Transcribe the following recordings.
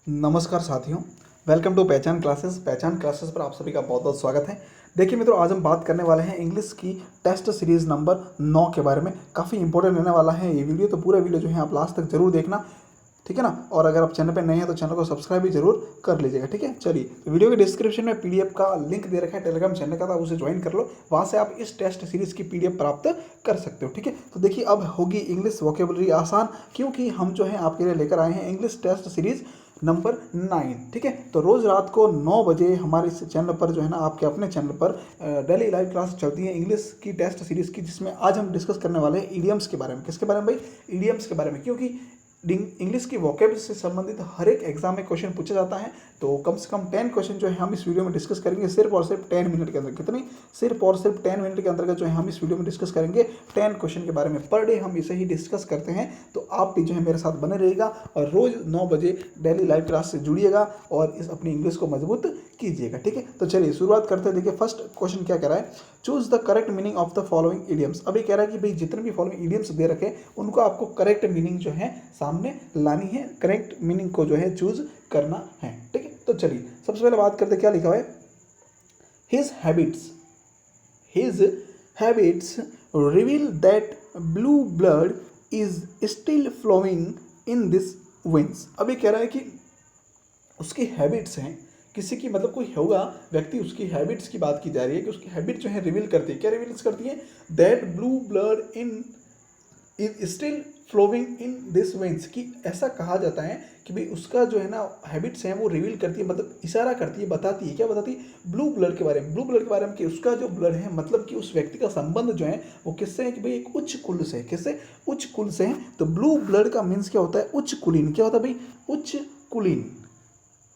नमस्कार साथियों, welcome to पहचान क्लासेस। पहचान क्लासेस पर आप सभी का बहुत बहुत स्वागत है। देखिए मित्रों, आज हम बात करने वाले हैं इंग्लिश की टेस्ट सीरीज़ नंबर 9 के बारे में। काफ़ी इंपॉर्टेंट रहने वाला है ये वीडियो, तो पूरा वीडियो जो है आप लास्ट तक जरूर देखना, ठीक है ना। और अगर आप चैनल पर नए हैं तो चैनल को सब्सक्राइब भी जरूर कर लीजिएगा, ठीक है। चलिए, तो वीडियो के डिस्क्रिप्शन में पीडीएफ का लिंक दे रखा है टेलीग्राम चैनल का, तो आप उसे ज्वाइन कर लो, वहाँ से आप इस टेस्ट सीरीज़ की पीडीएफ प्राप्त कर सकते हो, ठीक है। तो देखिए, अब होगी इंग्लिश वोकेबलरी आसान, क्योंकि हम जो है आपके लिए लेकर आए हैं इंग्लिश टेस्ट सीरीज़ नंबर 9, ठीक है। तो रोज़ रात को 9 बजे हमारे इस चैनल पर जो है ना, आपके अपने चैनल पर डेली लाइव क्लास चलती है इंग्लिश की टेस्ट सीरीज़ की, जिसमें आज हम डिस्कस करने वाले हैं ईडियम्स के बारे में। किसके बारे में भाई? ईडियम्स के बारे में, क्योंकि इंग्लिश की वोकेबलरी से संबंधित हर एक एग्जाम में क्वेश्चन पूछा जाता है। तो कम से कम 10 क्वेश्चन जो है हम इस वीडियो में डिस्कस करेंगे, सिर्फ और सिर्फ 10 मिनट के अंदर। कितनी? सिर्फ और सिर्फ 10 मिनट के अंतर्गत जो है हम इस वीडियो में डिस्कस करेंगे 10 क्वेश्चन के बारे में। पर डे हम इसे ही डिस्कस करते हैं, तो आप भी जो है मेरे साथ बने रहिएगा और रोज़ 9 बजे डेली लाइव क्लास से जुड़िएगा और इस अपनी इंग्लिश को मजबूत कीजिएगा, ठीक है। तो चलिए शुरुआत करते हैं। देखिए, फर्स्ट क्वेश्चन क्या कह रहा है? Choose the correct meaning of the following idioms. अभी कह रहा है कि भाई जितने भी फॉलोइंग इडियम्स दे रखे उनको आपको करेक्ट मीनिंग जो है सामने लानी है, करेक्ट मीनिंग को जो है चूज करना है, ठीक है। तो चलिए सबसे पहले बात करते, क्या लिखा हुआ है? His habits reveal that blue blood is still flowing in this veins. अभी कह रहा है कि उसकी हैबिट्स हैं, किसी की मतलब कोई होगा व्यक्ति, उसकी हैबिट्स की बात की जा रही है कि उसकी हैबिट जो है रिवील करती है। क्या रिवील्स करती है? That blue blood in is still flowing in this veins, कि ऐसा कहा जाता है कि भाई उसका जो है ना हैबिट्स हैं वो रिवील करती है, मतलब इशारा करती है, बताती है। क्या बताती है? ब्लू ब्लड के बारे में। ब्लू ब्लड के बारे में कि उसका जो ब्लड है, मतलब कि उस व्यक्ति का संबंध जो है वो किससे है? कि भाई एक उच्च कुल से। किससे? उच्च कुल से है। तो ब्लू ब्लड का मीन्स क्या होता है? उच्च कुलीन। क्या होता है भाई? उच्च कुलीन।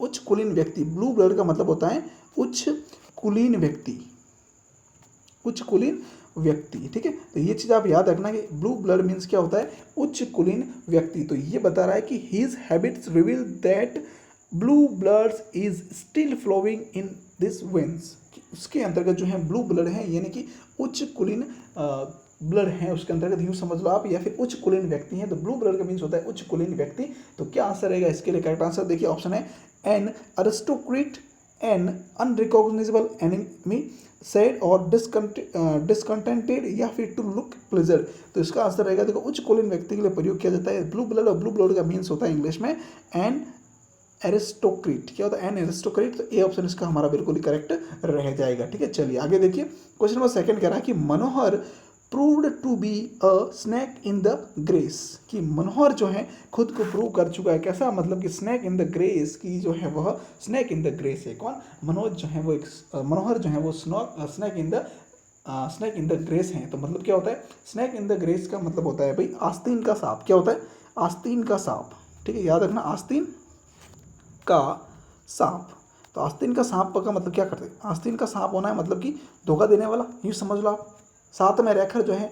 उच्च कुलीन व्यक्ति। ब्लू ब्लड का मतलब होता है उच्च कुलीन व्यक्ति, उच्च कुलीन व्यक्ति, ठीक है। तो ये चीज़ आप याद रखना कि ब्लू ब्लड मीन्स क्या होता है? उच्च कुलीन व्यक्ति। तो ये बता रहा है कि his habits reveal that blue blood is still flowing in this veins. उसके अंतर्गत जो है ब्लू ब्लड है, यानी कि उच्च कुलीन ब्लड है उसके अंतर्गत, यूँ समझ लो आप, या फिर उच्च कुलीन व्यक्ति है। तो ब्लू ब्लड का मीन्स होता है उच्च कुलीन व्यक्ति। तो क्या आंसर रहेगा इसके लिए? करेक्ट आंसर देखिए, ऑप्शन है an aristocrat, an unrecognisable enemy, sad और डिसकंटेंटेड, या फिर टू लुक प्लेजर। तो इसका आंसर रहेगा, देखो, उच्च कुलीन व्यक्ति के लिए प्रयोग किया जाता है ब्लू ब्लड, और ब्लू ब्लड का मीन्स होता है इंग्लिश में एन एरिस्टोक्रेट। क्या होता है? An aristocrat. तो ए ऑप्शन इसका हमारा बिल्कुल ही करेक्ट रह जाएगा, ठीक है। चलिए आगे देखिए, क्वेश्चन नंबर सेकंड कह रहा है कि Manohar proved to be a snake in the grass. कि मनोहर जो है खुद को प्रूव कर चुका है। कैसा? मतलब कि स्नैक इन द ग्रेस, की जो है वह स्नैक इन द ग्रेस है। कौन? मनोज जो है वो एक मनोहर जो है वो स्नैक इन द ग्रेस है। तो मतलब क्या होता है? स्नैक इन द ग्रेस का मतलब होता है भाई आस्तीन का सांप। क्या होता है? आस्तीन का सांप, ठीक है, याद रखना, आस्तीन का सांप। तो आस्तीन का सांप का मतलब क्या करते हैं? आस्तीन का सांप होना है मतलब कि धोखा देने वाला, यूँ समझ लो आप। साथ में रहकर जो है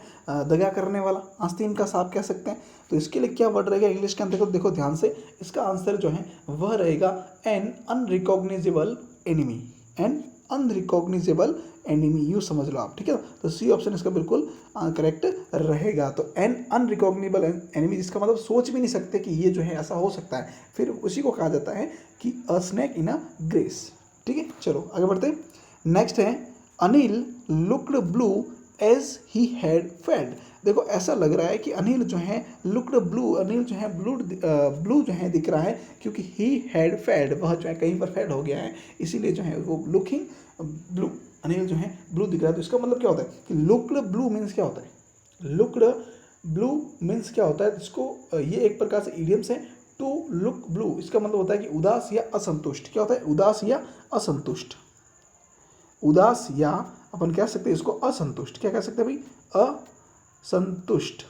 दगा करने वाला, आस्तीन का सांप कह सकते हैं। तो इसके लिए क्या वर्ड रहेगा इंग्लिश के अंतर्गत? देखो ध्यान से, इसका आंसर जो है वह रहेगा an unrecognisable enemy. An unrecognisable enemy, यूँ समझ लो आप, ठीक है। तो सी ऑप्शन इसका बिल्कुल करेक्ट रहेगा। तो एन अनरिकॉग्नेबल एनिमी, जिसका मतलब सोच भी नहीं सकते कि ये जो है ऐसा हो सकता है, फिर उसी को कहा जाता है कि अ स्नैक इन अ ग्रेस, ठीक है। चलो आगे बढ़ते हैं। नेक्स्ट है Anil looked blue as he had fed. देखो ऐसा लग रहा है कि अनिल जो है लुक्ड ब्लू, अनिल जो है ब्लू जो है दिख रहा है, क्योंकि ही हैड फेड, वह जो है कहीं पर फेड हो गया है, इसीलिए जो है वो लुकिंग ब्लू, अनिल जो है ब्लू दिख रहा है। तो इसका मतलब क्या होता है कि लुक्ड ब्लू मीन्स क्या होता है? लुक्ड ब्लू मीन्स क्या होता है? इसको ये एक प्रकार से इडियम्स है। टू लुक ब्लू, इसका मतलब होता है कि उदास या असंतुष्ट। क्या होता है? उदास या असंतुष्ट। उदास या अपन कह सकते हैं इसको असंतुष्ट। क्या कह सकते हैं भाई? असंतुष्ट,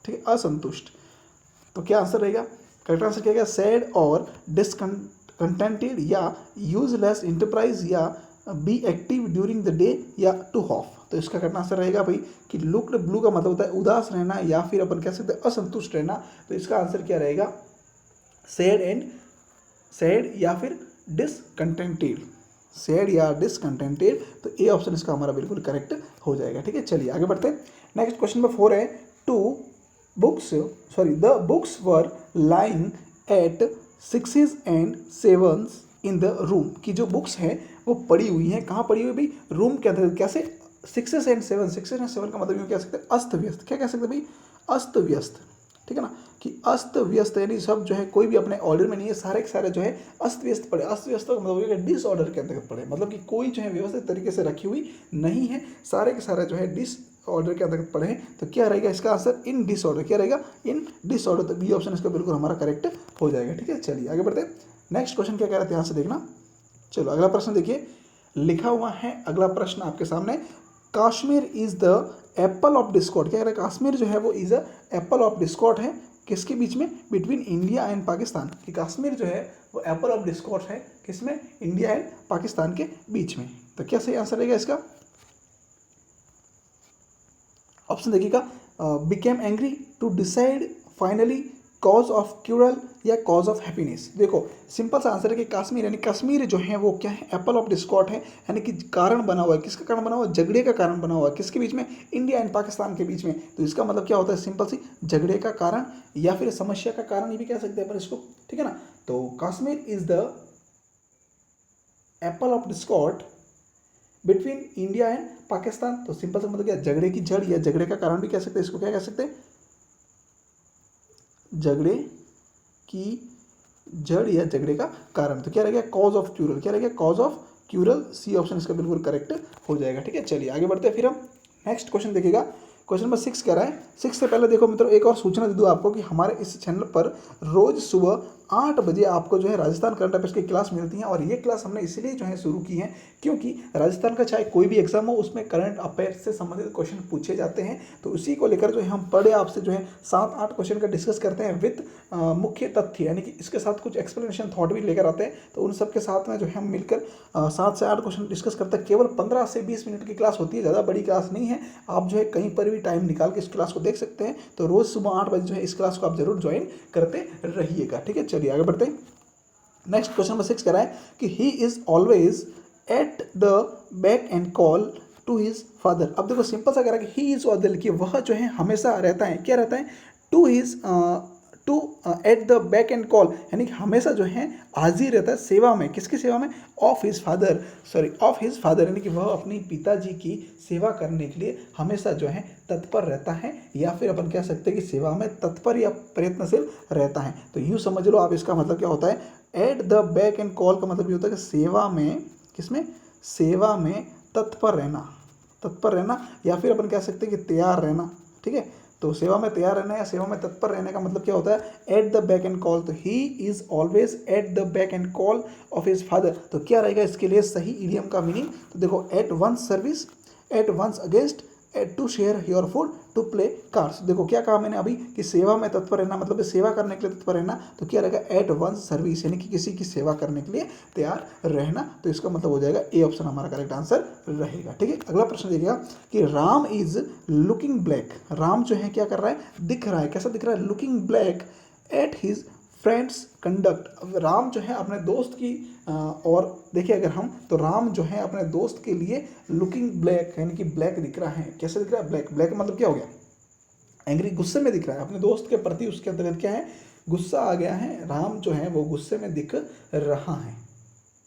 ठीक है, असंतुष्ट। तो क्या आंसर रहेगा? करेक्ट आंसर क्या रहेगा? सैड और डिसकंटेंटेड, या यूजलेस इंटरप्राइज, या be active during the day, या टू ऑफ। तो इसका करेक्ट आंसर रहेगा भाई कि लुक्ड ब्लू का मतलब होता है उदास रहना, या फिर अपन कह सकते हैं असंतुष्ट रहना। तो इसका आंसर क्या रहेगा? सैड या फिर डिसकंटेंटेड, सैड या डिसकंटेंटेड। तो ए ऑप्शन इसका हमारा बिल्कुल करेक्ट हो जाएगा, ठीक है। चलिए आगे बढ़ते हैं। नेक्स्ट क्वेश्चन नंबर 4 है the books were lying at sixes and sevens in the room, की जो बुक्स हैं वो पड़ी हुई हैं, कहाँ पड़ी हुई भाई, रूम के अंदर। कैसे, sixes and seven, sixes and seven का मतलब यूँ कह सकते हैं अस्त व्यस्त, क्या कह सकते हैं भाई, अस्त व्यस्त, ठीक है ना, कि अस्त व्यस्त यानी सब जो है कोई भी अपने ऑर्डर में नहीं है, सारे के सारे जो है अस्त व्यस्त पड़े। अस्त व्यस्त का मतलब ये डिसऑर्डर के अंतर्गत पड़े, मतलब कि कोई जो है व्यवस्थित तरीके से रखी हुई नहीं है, सारे के सारे जो है डिसऑर्डर के अंतर्गत पड़े हैं। तो क्या रहेगा इसका आंसर, इन डिसऑर्डर, क्या रहेगा, इन डिसऑर्डर। तो बी ऑप्शन इसका बिल्कुल हमारा करेक्ट हो जाएगा। ठीक है, चलिए आगे बढ़ते हैं। नेक्स्ट क्वेश्चन क्या कह रहे थे, यहाँ से देखना। चलो अगला प्रश्न देखिए, लिखा हुआ है अगला प्रश्न आपके सामने, Kashmir is the Apple of Discord. क्या कह रहा है, कश्मीर जो है वो is a Apple of Discord है, किसके बीच में, बिटवीन इंडिया एंड पाकिस्तान, कि कश्मीर जो है वो एप्पल ऑफ डिस्कॉर्ड है, किसमें, इंडिया एंड पाकिस्तान के बीच में। तो क्या सही आंसर रहेगा इसका, ऑप्शन देखिएगा, became angry to decide finally cause of quarrel या कॉज ऑफ हैप्पीनेस। देखो सिंपल सा आंसर है कि कश्मीर, यानी कश्मीर जो है वो क्या है, एप्पल ऑफ डिस्कॉर्ड है, यानी कि कारण बना हुआ है, किसका कारण बना हुआ है, झगड़े का कारण बना हुआ है, किसके बीच में, इंडिया एंड पाकिस्तान के बीच में। तो इसका मतलब क्या होता है, सिंपल सी, झगड़े का कारण या फिर समस्या का कारण, ये भी कह सकते हैं अपन इसको, ठीक है ना। तो Kashmir is the Apple of Discord between India and Pakistan. तो सिंपल सा मतलब क्या, झगड़े की जड़ या झगड़े का कारण भी कह सकते हैं, इसको क्या कह सकते हैं, झगड़े की जड़ या झगड़े का कारण। तो क्या रहेगा, कॉज ऑफ क्यूरल, क्या रहेगा, cause of quarrel, C option इसका बिल्कुल करेक्ट हो जाएगा। ठीक है, चलिए आगे बढ़ते हैं फिर हम। नेक्स्ट क्वेश्चन देखिएगा, क्वेश्चन नंबर 6 कह रहा है। 6 से पहले देखो मित्रों, एक और सूचना दे दूँ आपको कि हमारे इस चैनल पर रोज सुबह 8 बजे आपको जो है राजस्थान करंट अफेयर्स की क्लास मिलती है। और ये क्लास हमने इसलिए जो है शुरू की है क्योंकि राजस्थान का चाहे कोई भी एग्जाम हो उसमें करंट अफेयर्स से संबंधित क्वेश्चन पूछे जाते हैं। तो उसी को लेकर जो है हम पढ़े आपसे जो है 7-8 क्वेश्चन का डिस्कस करते हैं विद मुख्य तथ्य, यानी कि इसके साथ कुछ एक्सप्लेनेशन थॉट भी लेकर आते हैं। तो उन सब के साथ में जो है हम मिलकर 7 से 8 क्वेश्चन डिस्कस करते हैं। केवल 15 से 20 मिनट की क्लास होती है, ज़्यादा बड़ी क्लास नहीं है। आप जो है कहीं पर भी टाइम निकाल के इस क्लास को देख सकते हैं। तो रोज़ सुबह 8 बजे जो है इस क्लास को आप जरूर ज्वाइन करते रहिएगा। ठीक है, चलिए आगे बढ़ते हैं। नेक्स्ट क्वेश्चन नंबर 6 कह रहा है कि he is always at the back and call to his father. अब देखो सिंपल सा कह रहा है कि ही इज ऑलवेज, कि वह जो है हमेशा रहता है, क्या रहता है, to his to at the back and call, यानी कि हमेशा जो है हाजिर रहता है सेवा में, किसकी सेवा में, of his father, sorry of his father, यानी कि वह अपनी पिताजी की सेवा करने के लिए हमेशा जो है तत्पर रहता है, या फिर अपन कह सकते हैं कि सेवा में तत्पर या प्रयत्नशील रहता है। तो यूँ समझ लो आप, इसका मतलब क्या होता है, at the back and call का मतलब ये होता है कि सेवा में, किसमें, सेवा में तत्पर रहना, तत्पर रहना, या फिर अपन कह सकते हैं कि तैयार रहना। ठीक है, तो सेवा में तैयार रहना या सेवा में तत्पर रहने का मतलब क्या होता है, at the back and call. तो he is always at the back and call of his father. तो क्या रहेगा इसके लिए सही इडियम का मीनिंग, तो देखो at one's service, at one's against, at to share your food, to play cards. देखो क्या कहा मैंने अभी कि सेवा में तत्पर रहना, मतलब सेवा करने के लिए तत्पर रहना। तो क्या रहेगा, एट वंस सर्विस, यानी कि किसी की सेवा करने के लिए तैयार रहना। तो इसका मतलब हो जाएगा ए ऑप्शन हमारा करेक्ट आंसर रहेगा। ठीक है, अगला प्रश्न देखिएगा कि Ram is looking black. Ram जो है क्या कर रहा है, दिख रहा है, कैसा दिख रहा है, looking black at his friends conduct. अब राम जो है अपने दोस्त की और देखिए अगर हम, तो राम जो है अपने दोस्त के लिए लुकिंग ब्लैक, यानी कि ब्लैक दिख रहा है, कैसे दिख रहा है, ब्लैक। ब्लैक मतलब क्या हो गया, एंग्री, गुस्से में दिख रहा है अपने दोस्त के प्रति, उसके अंतर्गत क्या है, गुस्सा आ गया है। राम जो है वो गुस्से में दिख रहा है।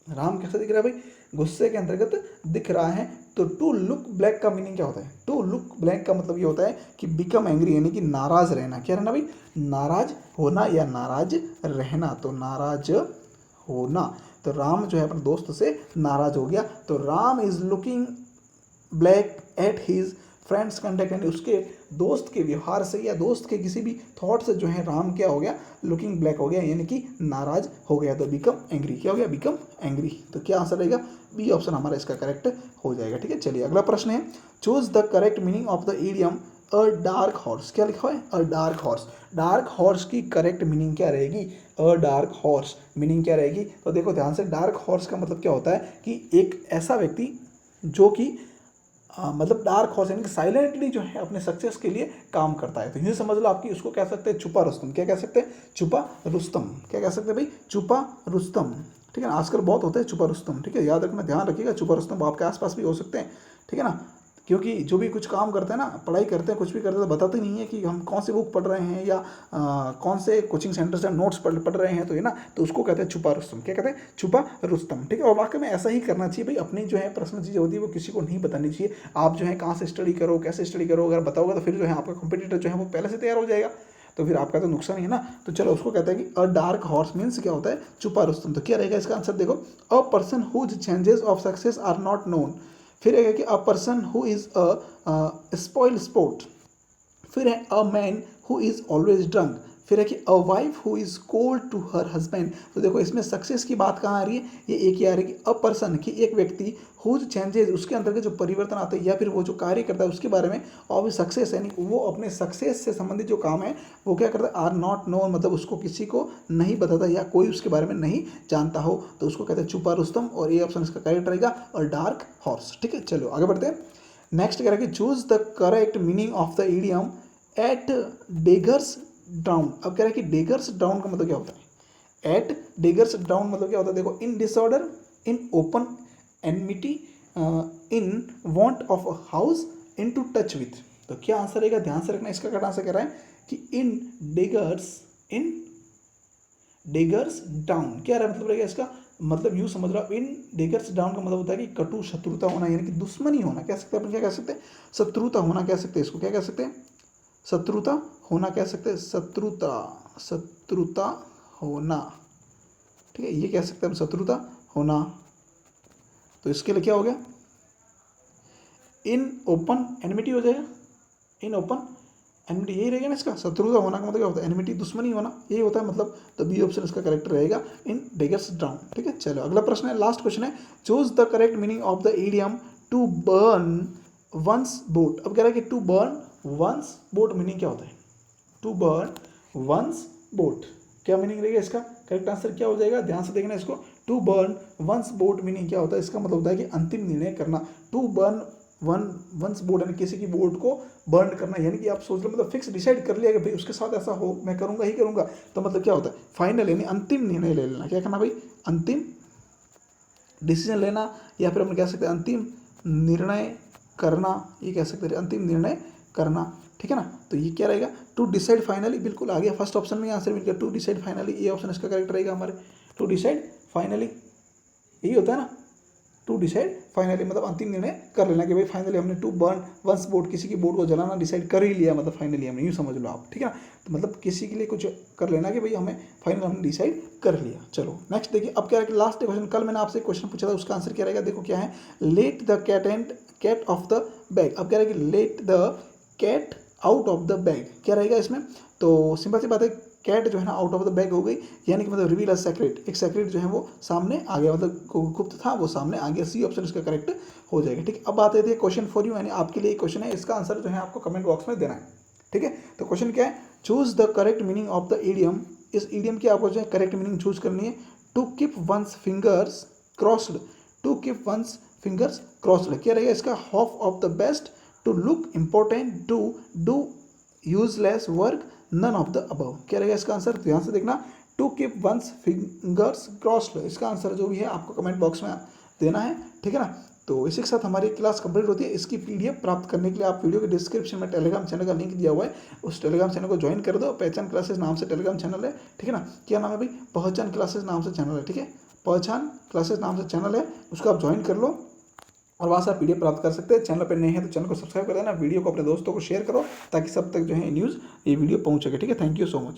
राम कैसा दिख रहा है भाई, गुस्से के अंतर्गत दिख रहा है। तो टू लुक ब्लैक का मीनिंग क्या होता है, टू लुक ब्लैक का मतलब ये होता है कि बिकम एंग्री, यानी कि नाराज रहना। क्या रहना भाई, नाराज होना या नाराज रहना। तो नाराज होना, तो राम जो है अपने दोस्त से नाराज हो गया। तो Ram is looking black at his friends conduct, यानी उसके दोस्त के व्यवहार से या दोस्त के किसी भी थॉट से जो है राम क्या हो गया, लुकिंग ब्लैक हो गया, यानी कि नाराज हो गया। तो बिकम एंग्री, क्या हो गया, बिकम एंग्री। तो क्या आंसर रहेगा, बी ऑप्शन हमारा इसका करेक्ट हो जाएगा। ठीक है, चलिए अगला प्रश्न है, choose the correct meaning of the idiom a dark horse. क्या लिखा है, अ डार्क हॉर्स। डार्क हॉर्स की करेक्ट मीनिंग क्या रहेगी, अ डार्क हॉर्स मीनिंग क्या रहेगी। तो देखो ध्यान से, डार्क हॉर्स का मतलब क्या होता है कि एक ऐसा व्यक्ति जो कि मतलब डार्क हॉर्स, यानी कि साइलेंटली जो है अपने सक्सेस के लिए काम करता है। तो ये समझ लो आपकी, उसको कह सकते हैं छुपा रुस्तम। क्या कह सकते हैं, छुपा रुस्तम। क्या कह सकते हैं भाई, छुपा रुस्तम। ठीक है ना, आजकल बहुत होता है छुपा रुस्तम। ठीक है, याद रखना, ध्यान रखिएगा, छुपा रुस्तम आपके आसपास भी हो सकते हैं। ठीक है ना, क्योंकि जो भी कुछ काम करते हैं ना, पढ़ाई करते हैं, कुछ भी करते हैं, तो बताते नहीं है कि हम कौन सी बुक पढ़ रहे हैं या कौन से कोचिंग सेंटर से नोट्स पढ़ रहे हैं, तो ये ना, तो उसको कहते हैं छुपा रुस्तम। क्या कहते हैं? छुपा रुस्तम। ठीक है, और वाकई में ऐसा ही करना चाहिए भाई। अपनी जो है पर्सनल चीज़ें होती है वो किसी को नहीं बतानी चाहिए। आप जो है कहाँ से स्टडी करो, कैसे स्टडी करो, अगर बताओगे तो फिर जो है आपका कॉम्पिटिटर जो है वो पहले से तैयार हो जाएगा, तो फिर आपका तो नुकसान ही है ना। तो चलो उसको कहता है कि अ डार्क हॉर्स मीन्स क्या होता है? छुपा रुस्तम। तो क्या रहेगा इसका आंसर? देखो, a person whose chances of success are not known. फिर है कि a person who is a spoil sport. फिर है a man who is always drunk. फिर है कि a wife who is cold to her husband. तो देखो इसमें सक्सेस की बात कहाँ आ रही है? ये एक ही आ रही है कि अ पर्सन की एक व्यक्ति, हुज चेंजेस उसके अंदर के जो परिवर्तन आते हैं या फिर वो जो कार्य करता है उसके बारे में, और सक्सेस यानी वो अपने सक्सेस से संबंधित जो काम है वो क्या करता है? आर नॉट नोन, मतलब उसको किसी को नहीं बताता या कोई उसके बारे में नहीं जानता हो, तो उसको कहते हैं छुपा रुस्तम। और ये ऑप्शन इसका करेक्ट रहेगा, और डार्क हॉर्स। ठीक है, चलो आगे बढ़ते हैं। नेक्स्ट कह रहा है कि choose the correct meaning of the idiom at daggers down. अब कह रहा है कि डेगर्स डाउन का मतलब क्या होता है? एट डेगर्स डाउन मतलब क्या होता है? देखो, in disorder, in open enmity, in want of a house, in to touch with. तो क्या आंसर रहेगा? ध्यान से रखना, इसका कट आंसर कह रहा है कि इन डेगर्स डाउन। क्या रहा मतलब रहेगा इसका? मतलब यूँ समझ रहा, इन डेगर्स डाउन का मतलब होता है कि कटु शत्रुता होना, यानी कि दुश्मनी होना कह सकते हैं अपन। क्या कह सकते हैं? शत्रुता होना कह सकते हैं इसको। क्या कह सकते हैं? शत्रुता होना कह सकते हैं। शत्रुता होना। ठीक है, ये कह सकते हैं हम, शत्रुता होना। तो इसके लिए क्या हो गया? इन ओपन एनिमिटी हो जाएगा। इन ओपन एनिमिटी यही रहेगा ना इसका। शत्रुता होना का मतलब क्या होता है? एनिमिटी, दुश्मनी होना, यही होता है मतलब। तो बी ऑप्शन इसका करेक्ट रहेगा, इन डेगर्स डाउन। ठीक है, चलो अगला प्रश्न है, लास्ट क्वेश्चन है। Choose the correct meaning of the idiom to burn one's boat. अब कह रहा है कि to burn one's boat meaning क्या होता है? टू बर्न वंस बोट, क्या मीनिंग रहेगा इसका? करेक्ट आंसर क्या हो जाएगा? ध्यान से देखना इसको। To burn one's boat meaning क्या होता है? इसका मतलब होता है कि अंतिम निर्णय करना। टू बर्न वंस बोट यानी किसी की बोट को बर्न करना, यानी कि आप सोच लो, मतलब फिक्स डिसाइड कर लिया कि भाई उसके साथ ऐसा हो, मैं करूंगा ही करूंगा। तो मतलब क्या होता है? फाइनल, यानी अंतिम निर्णय ले लेना। क्या करना भाई? अंतिम डिसीजन लेना, या फिर हम कह सकते हैं अंतिम निर्णय करना, ये कह सकते हैं अंतिम निर्णय करना। ठीक है ना, तो ये क्या रहेगा? To decide finally. बिल्कुल आ गया, फर्स्ट ऑप्शन में आंसर मिल गया, टू डिसाइड फाइनली। ये ऑप्शन इसका करेक्ट रहेगा हमारे। टू डिसाइड फाइनली यही होता है ना, टू डिसाइड फाइनली मतलब अंतिम निर्णय कर लेना कि भाई फाइनली हमने टू बर्न वंस बोट, किसी की बोट को जलाना डिसाइड कर ही लिया, मतलब फाइनली हमने, यूँ समझ लो आप। ठीक है ना, तो मतलब किसी के लिए कुछ कर लेना कि भाई हमें फाइनल हमने डिसाइड कर लिया। चलो नेक्स्ट देखिए, अब क्या है कि लास्ट क्वेश्चन, कल मैंने आपसे क्वेश्चन पूछा था, उसका आंसर क्या रहेगा? देखो क्या है, let the cat of the bag. अब क्या रहेगा? Let the cat out of the bag. क्या रहेगा इसमें? तो सिंपल सी बात है, कैट जो है ना आउट ऑफ द बैग हो गई, यानी कि मतलब रिवील अ सेक्रेट, एक सेक्रेट जो है वो सामने आ गया, मतलब गुप्त था वो सामने आ गया। सी ऑप्शन इसका करेक्ट हो जाएगा। ठीक है, अब बात आती है क्वेश्चन फॉर यू, यानी आपके लिए क्वेश्चन है, इसका आंसर जो है आपको कमेंट बॉक्स में देना है। ठीक है, तो क्वेश्चन क्या है? Choose the correct meaning of the idiom. इस इडियम की आपको जो है करेक्ट मीनिंग चूज करनी है। To keep one's fingers crossed. To keep one's fingers crossed क्या रहेगा इसका? Hope of the best, to look important, to do useless work, none of the above. क्या रहेगा इसका आंसर? ध्यान से देखना। To keep one's fingers crossed, इसका आंसर जो भी है आपको कमेंट बॉक्स में देना है। ठीक है ना, तो इसी के साथ हमारी क्लास कंप्लीट होती है। इसकी पीडीएफ प्राप्त करने के लिए आप वीडियो के डिस्क्रिप्शन में टेलीग्राम चैनल का लिंक दिया हुआ है, उस टेलीग्राम चैनल को ज्वाइन कर दो। पहचान क्लासेस नाम से टेलीग्राम चैनल है। ठीक है ना, क्या नाम है भाई? पहचान क्लासेस नाम से चैनल है। ठीक है, पहचान क्लासेस नाम से चैनल है, उसको आप ज्वाइन कर लो और वहाँ से आप पीडीएफ प्राप्त कर सकते हैं। चैनल पर नए हैं तो चैनल को सब्सक्राइब कर देना, वीडियो को अपने दोस्तों को शेयर करो ताकि सब तक जो है न्यूज़ ये वीडियो पहुँच सके। ठीक है, थैंक यू सो मच।